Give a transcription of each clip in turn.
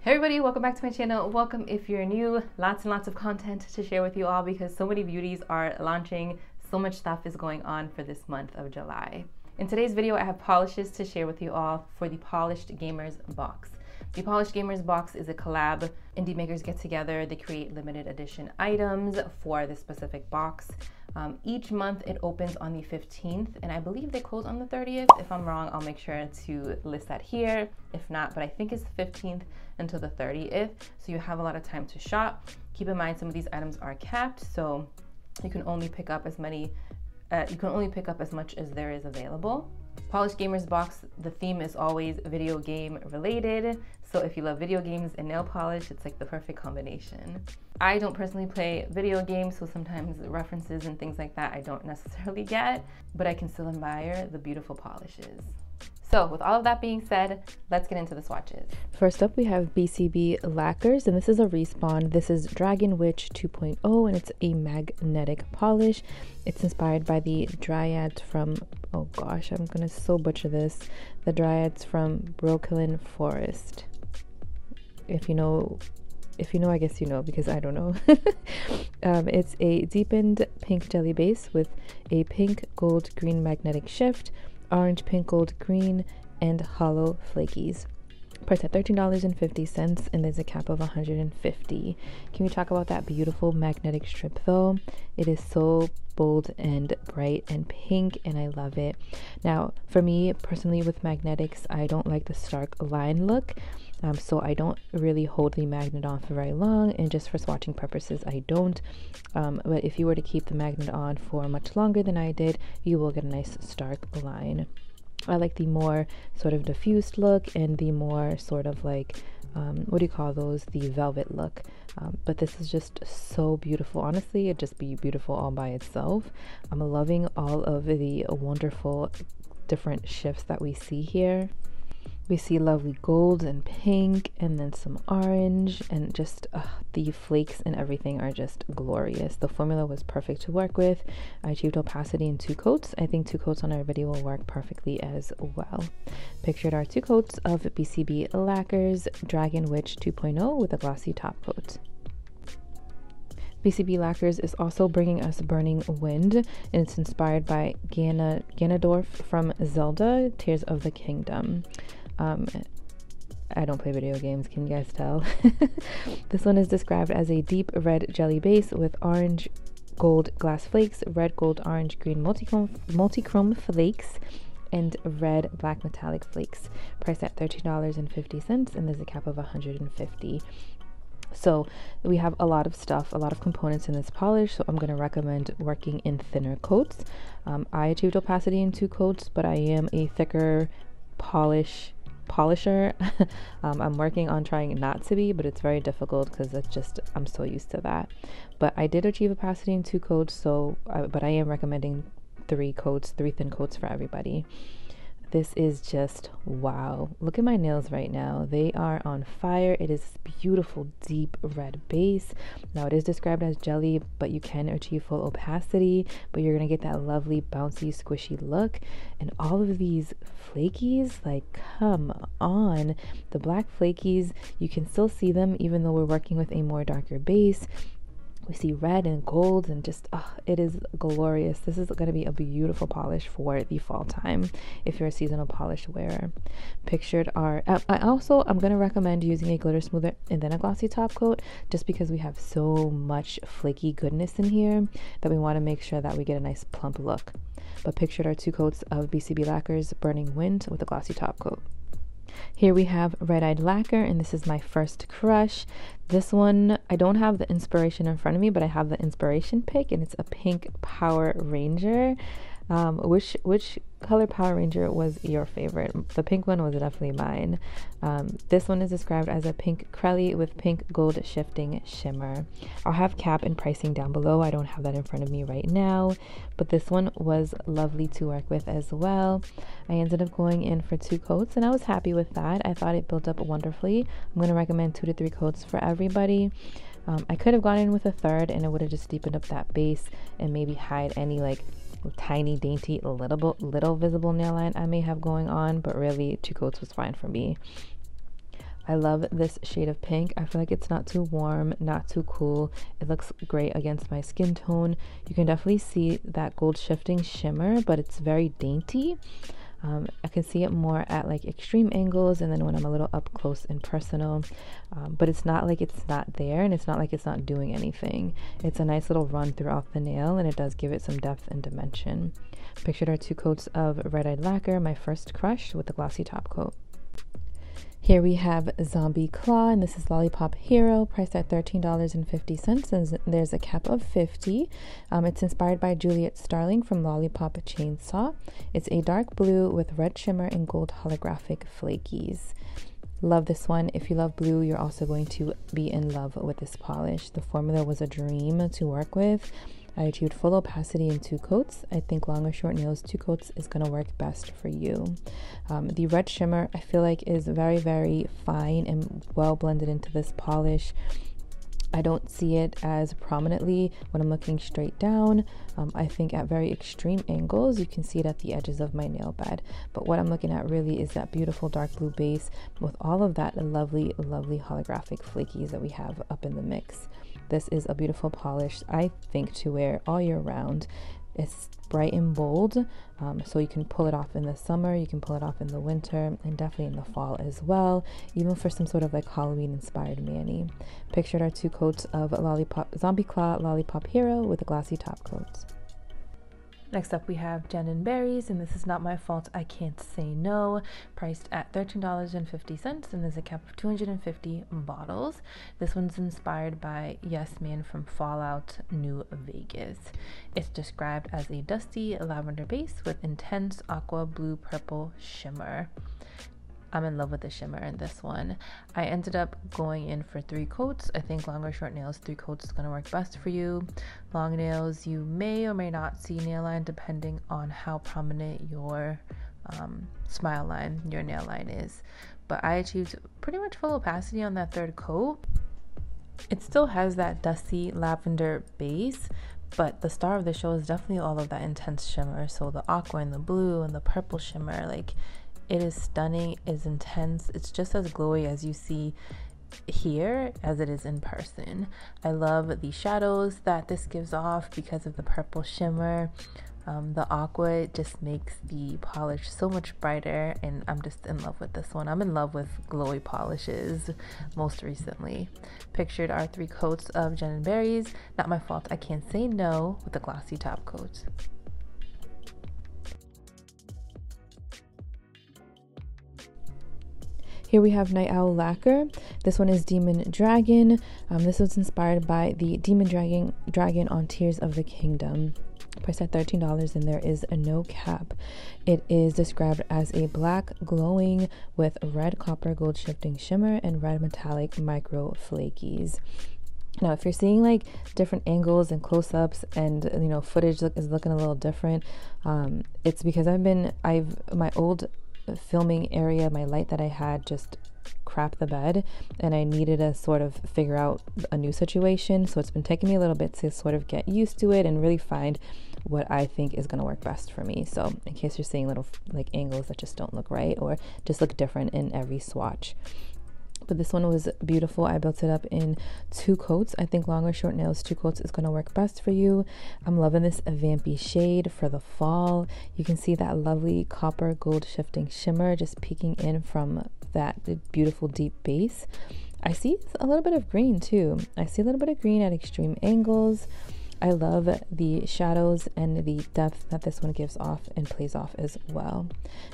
Hey everybody, welcome back to my channel. Welcome if you're new. Lots and lots of content to share with you all because so many beauties are launching. So much stuff is going on for this month of July. In today's video, I have polishes to share with you all for the Polished Gamers box. The Polished Gamers box is a collab. Indie makers get together, they create limited edition items for this specific box. Each month it opens on the 15th and I believe they close on the 30th. If I'm wrong, I'll make sure to list that here. If not, but I think it's the 15th until the 30th. So you have a lot of time to shop. Keep in mind some of these items are capped, so you can only pick up as much as there is available. Polished Gamers box, the theme is always video game related. So if you love video games and nail polish, it's like the perfect combination. I don't personally play video games, so sometimes references and things like that I don't necessarily get, but I can still admire the beautiful polishes. So with all of that being said, let's get into the swatches. First up, we have BCB Lacquers, and this is a respawn. This is Dragon Witch 2.0, and it's a magnetic polish. It's inspired by the dryads from, oh gosh, I'm gonna so butcher this, the dryads from Brooklyn Forest. If you know, I guess you know, because I don't know. It's a deepened pink jelly base with a pink, gold, green magnetic shift, orange, pink, gold, green, and hollow flakies. Priced at $13.50, and there's a cap of $150. Can we talk about that beautiful magnetic strip though? It is so bold and bright and pink, and I love it. Now, for me personally with magnetics, I don't like the stark line look. So I don't really hold the magnet on for very long, and just for swatching purposes I don't, but if you were to keep the magnet on for much longer than I did, you will get a nice stark line. I like the more sort of diffused look and the more sort of like, what do you call those, the velvet look, but this is just so beautiful. Honestly, it'd just be beautiful all by itself. I'm loving all of the wonderful different shifts that we see here. We see lovely gold and pink, and then some orange, and just the flakes and everything are just glorious. The formula was perfect to work with. I achieved opacity in 2 coats. I think 2 coats on everybody will work perfectly as well. Pictured are 2 coats of BCB Lacquers Dragon Witch 2.0 with a glossy top coat. BCB Lacquers is also bringing us Burning Wind, and it's inspired by Ganondorf from Zelda Tears of the Kingdom. I don't play video games, can you guys tell? This one is described as a deep red jelly base with orange gold glass flakes, red gold orange green multichrome flakes, and red black metallic flakes. Priced at $13.50, and there's a cap of $150. So we have a lot of stuff, a lot of components in this polish, so I'm going to recommend working in thinner coats. I achieved opacity in 2 coats, but I am a thicker polisher. I'm working on trying not to be, but it's very difficult because it's just, I'm so used to that. But I did achieve opacity in 2 coats, so but I am recommending 3 thin coats for everybody. This is just wow. Look at my nails right now. They are on fire. It is beautiful deep red base. Now it is described as jelly, but you can achieve full opacity, but you're gonna get that lovely bouncy squishy look. And all of these flakies, like, come on. The black flakies, you can still see them even though we're working with a more darker base. We see red and gold, and just it is glorious. This is going to be a beautiful polish for the fall time if you're a seasonal polish wearer. Pictured are I'm going to recommend using a glitter smoother and then a glossy top coat, just because we have so much flaky goodness in here that we want to make sure that we get a nice plump look. But pictured are 2 coats of BCB Lacquers Burning Wind with a glossy top coat. Here we have Redyed Lacquer, and this is my first crush. This one, I don't have the inspiration in front of me, but I have the inspiration pick, and it's a pink Power Ranger. Which color Power Ranger was your favorite? The pink one was definitely mine. This one is described as a pink Crelly with pink gold shifting shimmer. I'll have cap and pricing down below. I don't have that in front of me right now, but this one was lovely to work with as well. I ended up going in for 2 coats, and I was happy with that. I thought it built up wonderfully. I'm going to recommend 2 to 3 coats for everybody. I could have gone in with a 3rd, and it would have just deepened up that base and maybe hide any like tiny dainty little visible nail line I may have going on, but really 2 coats was fine for me. I love this shade of pink. I feel like it's not too warm, not too cool. It looks great against my skin tone. You can definitely see that gold shifting shimmer, but it's very dainty. I can see it more at like extreme angles and then when I'm a little up close and personal, but it's not like it's not there, and it's not like it's not doing anything. It's a nice little run throughout the nail, and it does give it some depth and dimension. Pictured are 2 coats of Redyed Lacquer, my first crush, with the glossy top coat. Here we have Zombie Claw, and this is Lollipop Hero, priced at $13.50, and there's a cap of 50. It's inspired by Juliet Starling from Lollipop Chainsaw. It's a dark blue with red shimmer and gold holographic flakies. Love this one. If you love blue, you're also going to be in love with this polish. The formula was a dream to work with. I achieved full opacity in 2 coats. I think long or short nails, 2 coats is going to work best for you. The red shimmer, I feel like, is very, very fine and well blended into this polish. I don't see it as prominently when I'm looking straight down. I think at very extreme angles, you can see it at the edges of my nail bed. But what I'm looking at really is that beautiful dark blue base with all of that lovely, lovely holographic flakies that we have up in the mix. This is a beautiful polish, I think, to wear all year round. It's bright and bold, so you can pull it off in the summer, you can pull it off in the winter, and definitely in the fall as well, even for some sort of like Halloween inspired mani. Pictured are 2 coats of Zombie Claw Lollipop Hero with a glossy top coat. Next up we have Jen & Berries, and this is Not My Fault, I Can't Say No, priced at $13.50, and there's a cap of 250 bottles. This one's inspired by Yes Man from Fallout New Vegas. It's described as a dusty lavender base with intense aqua blue purple shimmer. I'm in love with the shimmer in this one. I ended up going in for 3 coats. I think long or short nails, 3 coats is going to work best for you. Long nails, you may or may not see nail line depending on how prominent your smile line, your nail line is. But I achieved pretty much full opacity on that 3rd coat. It still has that dusty lavender base, but the star of the show is definitely all of that intense shimmer. So the aqua and the blue and the purple shimmer, like, it is stunning, it's intense, it's just as glowy as you see here as it is in person. I love the shadows that this gives off because of the purple shimmer. The aqua just makes the polish so much brighter, and I'm just in love with this one. I'm in love with glowy polishes most recently. Pictured are 3 coats of Jen & Berries, Not My Fault, I Can't Say No, with a glossy top coat. Here we have Night Owl Lacquer. This one is Demon Dragon. This was inspired by the Demon Dragon on Tears of the Kingdom. Priced at $13, and there is no cap. It is described as a black glowing with red copper gold shifting shimmer and red metallic micro flakies. Now, if you're seeing like different angles and close-ups and footage is looking a little different, it's because my old filming area, my light that I had just crapped the bed, and I needed to sort of figure out a new situation. So it's been taking me a little bit to sort of get used to it and really find what I think is going to work best for me. So in case you're seeing little like angles that just don't look right or just look different in every swatch. But this one was beautiful. I built it up in 2 coats. I think long or short nails, 2 coats is going to work best for you. I'm loving this vampy shade for the fall. You can see that lovely copper gold shifting shimmer just peeking in from that beautiful deep base. I see a little bit of green too. I see a little bit of green at extreme angles. I love the shadows and the depth that this one gives off and plays off as well.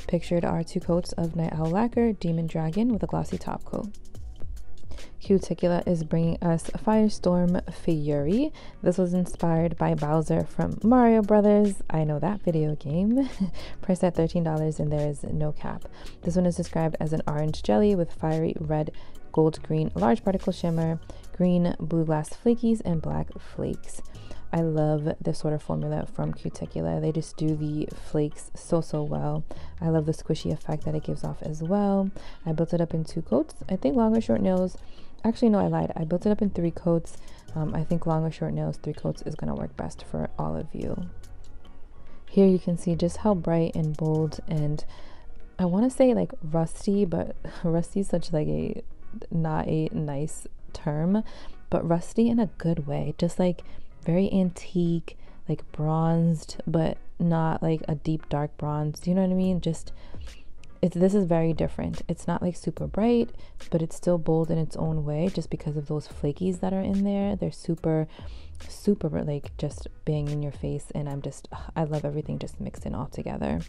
Pictured are 2 coats of Night Owl Lacquer, Demon Dragon with a glossy top coat. Cuticula is bringing us Firestorm Fury. This was inspired by Bowser from Mario Brothers. I know that video game. Priced at $13, and there is no cap. This one is described as an orange jelly with fiery red, gold green, large particle shimmer, green blue glass flakies, and black flakes. I love this sort of formula from Cuticula. They just do the flakes so well. I love the squishy effect that it gives off as well. I built it up in 2 coats. I think long or short nails, actually no, I lied. I built it up in 3 coats. I think long or short nails, 3 coats is going to work best for all of you. Here you can see just how bright and bold and I want to say like rusty, but rusty is such like a not a nice term, but rusty in a good way, just like very antique, like bronzed, but not like a deep dark bronze. You know what I mean? Just this is very different. It's not like super bright, but it's still bold in its own way, just because of those flakies that are in there. They're super like just bang in your face, and I love everything just mixed in all together.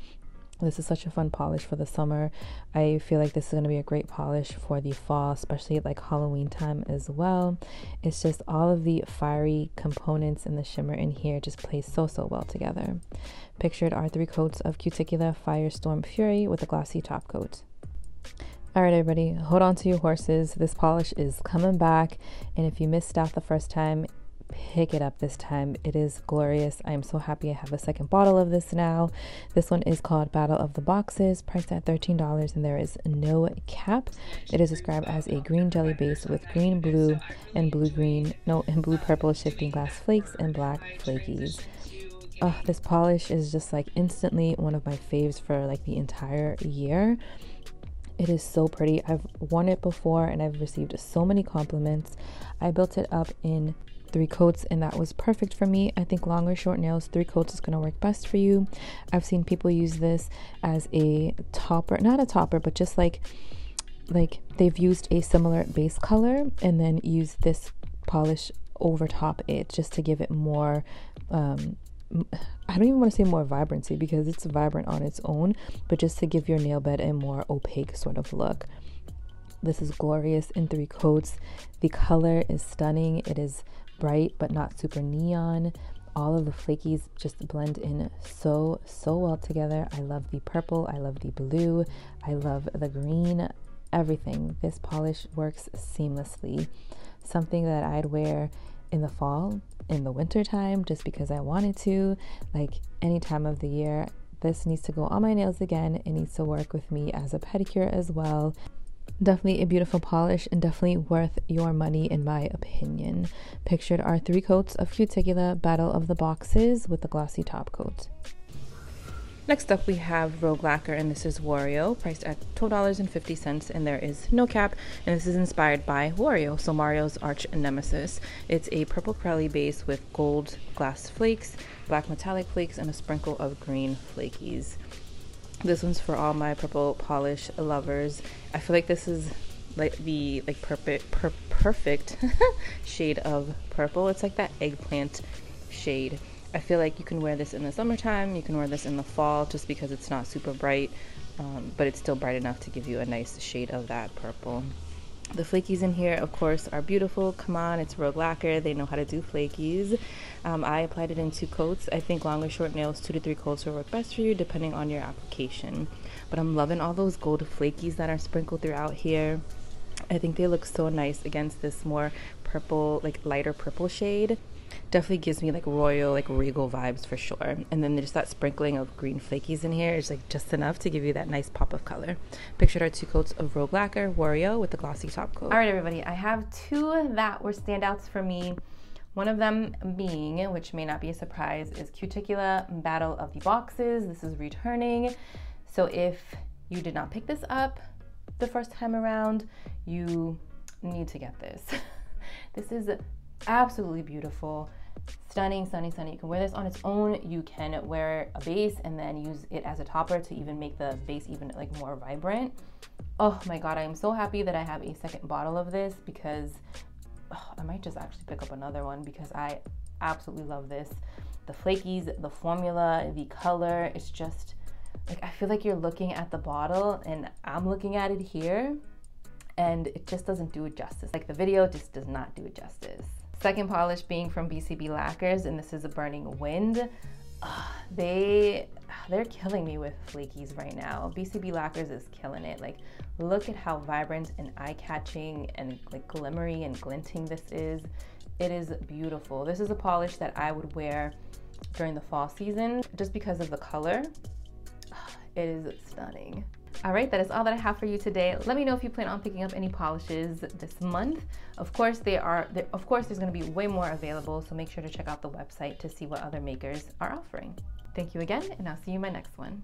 This is such a fun polish for the summer. I feel like this is going to be a great polish for the fall, especially like Halloween time as well. It's just all of the fiery components and the shimmer in here just plays so well together. Pictured are 3 coats of Cuticula Firestorm Fury with a glossy top coat. All right, everybody, hold on to your horses. This polish is coming back, and if you missed out the first time, pick it up this time. It is glorious. I am so happy I have a second bottle of this now. This one is called Battle of the Boxes, priced at $13, and there is no cap. It is described as a green jelly base with green, blue, and blue purple shifting glass flakes and black flakies. This polish is just like instantly one of my faves for like the entire year. It is so pretty. I've worn it before and I've received so many compliments. I built it up in 3 coats, and that was perfect for me. I think long or short nails, 3 coats is going to work best for you. I've seen people use this as a topper, not a topper, but just like they've used a similar base color and then use this polish over top it just to give it more I don't even want to say more vibrancy, because it's vibrant on its own, but just to give your nail bed a more opaque sort of look. This is glorious in 3 coats. The color is stunning. It is bright but not super neon. All of the flakies just blend in so well together. I love the purple, I love the blue, I love the green, everything. This polish works seamlessly. Something that I'd wear in the fall, in the winter time, just because I wanted to, like any time of the year. This needs to go on my nails again. It needs to work with me as a pedicure as well. Definitely a beautiful polish and definitely worth your money in my opinion. Pictured are 3 coats of Cuticula Battle of the Boxes with a glossy top coat. Next up we have Redyed Lacquer, and this is Wario, priced at $12.50, and there is no cap, and this is inspired by Wario, so Mario's arch nemesis. It's a purple curly base with gold glass flakes, black metallic flakes, and a sprinkle of green flakies. This one's for all my purple polish lovers. I feel like this is like the perfect shade of purple. It's like that eggplant shade. I feel like you can wear this in the summertime, you can wear this in the fall, just because it's not super bright, but it's still bright enough to give you a nice shade of that purple. The flakies in here, of course, are beautiful. Come on, it's Redyed Lacquer. They know how to do flakies. I applied it in 2 coats. I think long or short nails, 2 to 3 coats will work best for you, depending on your application. But I'm loving all those gold flakies that are sprinkled throughout here. I think they look so nice against this more purple, like lighter purple shade. Definitely gives me like royal, like regal vibes for sure. And then there's that sprinkling of green flakies in here. It's like just enough to give you that nice pop of color. Pictured are 2 coats of Redyed Lacquer Wario with the glossy top coat. All right, everybody, I have 2 that were standouts for me. One of them being, which may not be a surprise, is Cuticula Battle of the Boxes. This is returning. So if you did not pick this up the first time around, you need to get this. This is absolutely beautiful. Stunning. You can wear this on its own. You can wear a base and then use it as a topper to even make the base even like more vibrant. Oh my god, I am so happy that I have a second bottle of this, because I might just actually pick up another one, because I absolutely love this. The flakies, the formula, the color, it's just like, I feel like you're looking at the bottle and I'm looking at it here, and it just doesn't do it justice. Like the video just does not do it justice. Second polish being from BCB Lacquers, and this is a Burning Wind. They're killing me with flakies right now. BCB Lacquers is killing it. Like, look at how vibrant and eye-catching and like glimmery and glinting this is. It is beautiful. This is a polish that I would wear during the fall season just because of the color. It is stunning. All right, that is all that I have for you today. Let me know if you plan on picking up any polishes this month. Of course, there's going to be way more available, so make sure to check out the website to see what other makers are offering. Thank you again, and I'll see you in my next one.